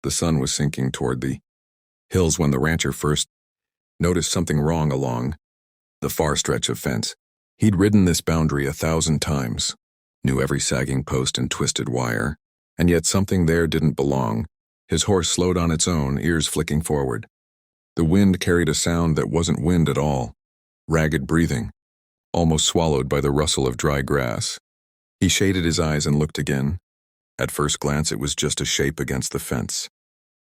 The sun was sinking toward the hills when the rancher first noticed something wrong along the far stretch of fence. He'd ridden this boundary 1,000 times, knew every sagging post and twisted wire, and yet something there didn't belong. His horse slowed on its own, ears flicking forward. The wind carried a sound that wasn't wind at all, ragged breathing, almost swallowed by the rustle of dry grass. He shaded his eyes and looked again. At first glance, it was just a shape against the fence.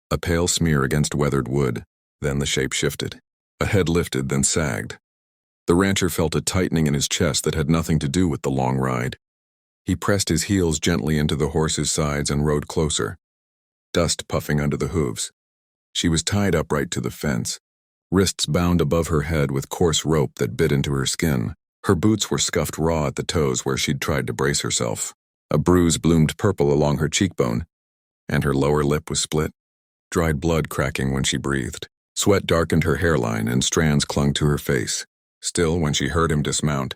A pale smear against weathered wood. Then the shape shifted. A head lifted, then sagged. The rancher felt a tightening in his chest that had nothing to do with the long ride. He pressed his heels gently into the horse's sides and rode closer, dust puffing under the hooves. She was tied upright to the fence, wrists bound above her head with coarse rope that bit into her skin. Her boots were scuffed raw at the toes where she'd tried to brace herself. A bruise bloomed purple along her cheekbone, and her lower lip was split, dried blood cracking when she breathed. Sweat darkened her hairline and strands clung to her face. Still, when she heard him dismount,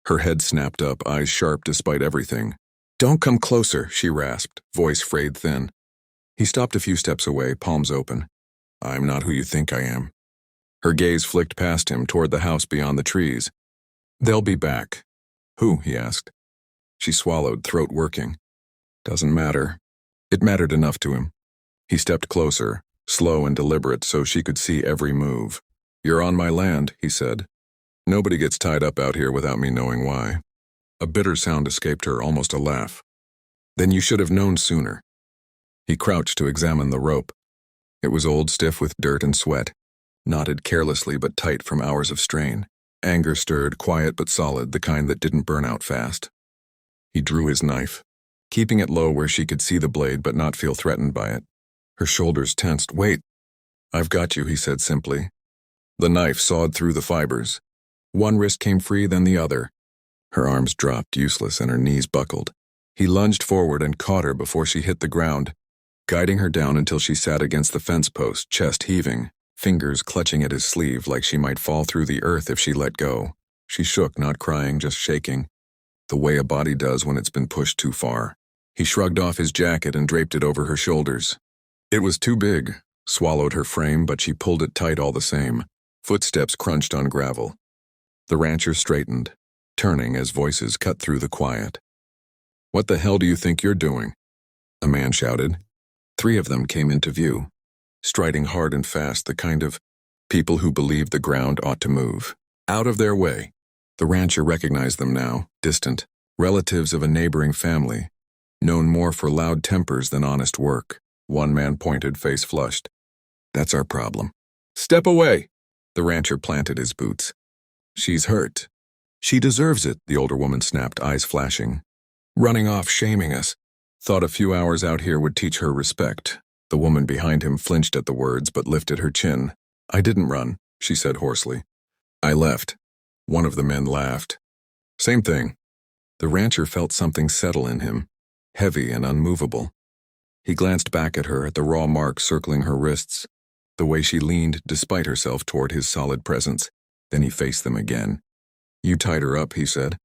her head snapped up, eyes sharp despite everything. "Don't come closer," she rasped, voice frayed thin. He stopped a few steps away, palms open. "I'm not who you think I am." Her gaze flicked past him toward the house beyond the trees. "They'll be back." "Who?" he asked. She swallowed, throat working. "Doesn't matter." It mattered enough to him. He stepped closer, slow and deliberate so she could see every move. "You're on my land," he said. "Nobody gets tied up out here without me knowing why." A bitter sound escaped her, almost a laugh. "Then you should have known sooner." He crouched to examine the rope. It was old, stiff with dirt and sweat, knotted carelessly but tight from hours of strain. Anger stirred, quiet but solid, the kind that didn't burn out fast. He drew his knife, keeping it low where she could see the blade but not feel threatened by it. Her shoulders tensed. "Wait." "I've got you," he said simply. The knife sawed through the fibers. One wrist came free, then the other. Her arms dropped, useless, and her knees buckled. He lunged forward and caught her before she hit the ground, guiding her down until she sat against the fence post, chest heaving, fingers clutching at his sleeve like she might fall through the earth if she let go. She shook, not crying, just shaking, the way a body does when it's been pushed too far. He shrugged off his jacket and draped it over her shoulders. It was too big, swallowed her frame, but she pulled it tight all the same. Footsteps crunched on gravel. The rancher straightened, turning as voices cut through the quiet. "What the hell do you think you're doing?" a man shouted. 3 of them came into view, striding hard and fast, the kind of people who believed the ground ought to move. Out of their way. The rancher recognized them now, distant, relatives of a neighboring family, known more for loud tempers than honest work. One man pointed, face flushed. "That's our problem." "Step away!" The rancher planted his boots. "She's hurt." "She deserves it," the older woman snapped, eyes flashing. "Running off, shaming us. Thought a few hours out here would teach her respect." The woman behind him flinched at the words but lifted her chin. "I didn't run," she said hoarsely. "I left." One of the men laughed. "Same thing." The rancher felt something settle in him, heavy and unmovable. He glanced back at her, at the raw marks circling her wrists, the way she leaned despite herself toward his solid presence. Then he faced them again. "You tied her up," he said.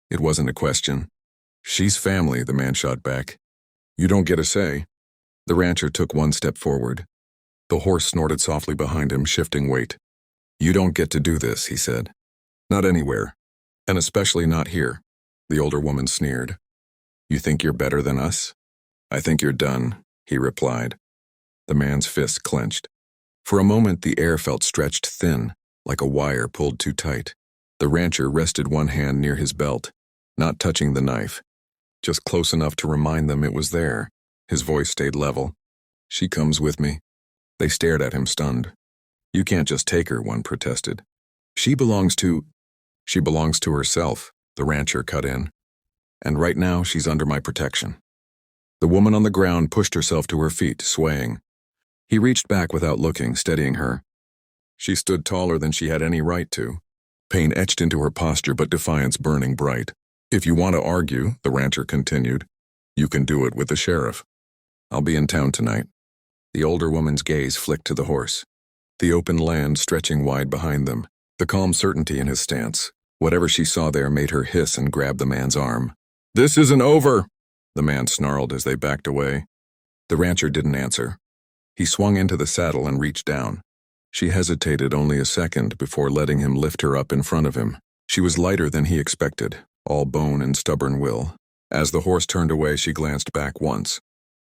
It wasn't a question. "She's family," the man shot back. "You don't get a say." The rancher took one step forward. The horse snorted softly behind him, shifting weight. "You don't get to do this," he said. "Not anywhere. And especially not here." The older woman sneered. "You think you're better than us?" "I think you're done," he replied. The man's fists clenched. For a moment the air felt stretched thin, like a wire pulled too tight. The rancher rested one hand near his belt, not touching the knife, just close enough to remind them it was there. His voice stayed level. "She comes with me." They stared at him, stunned. "You can't just take her," one protested. She belongs to herself," the rancher cut in. "And right now she's under my protection." The woman on the ground pushed herself to her feet, swaying. He reached back without looking, steadying her. She stood taller than she had any right to. Pain etched into her posture, but defiance burning bright. "If you want to argue," the rancher continued, "you can do it with the sheriff. I'll be in town tonight." The older woman's gaze flicked to the horse, the open land stretching wide behind them, the calm certainty in his stance. Whatever she saw there made her hiss and grab the man's arm. "This isn't over," the man snarled as they backed away. The rancher didn't answer. He swung into the saddle and reached down. She hesitated only a second before letting him lift her up in front of him. She was lighter than he expected, all bone and stubborn will. As the horse turned away, she glanced back once,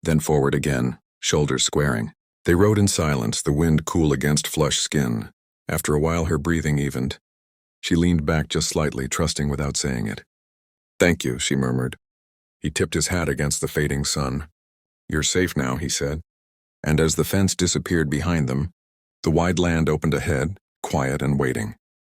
then forward again, shoulders squaring. They rode in silence, the wind cool against flushed skin. After a while, her breathing evened. She leaned back just slightly, trusting without saying it. "Thank you," she murmured. He tipped his hat against the fading sun. "You're safe now," he said. And as the fence disappeared behind them, the wide land opened ahead, quiet and waiting.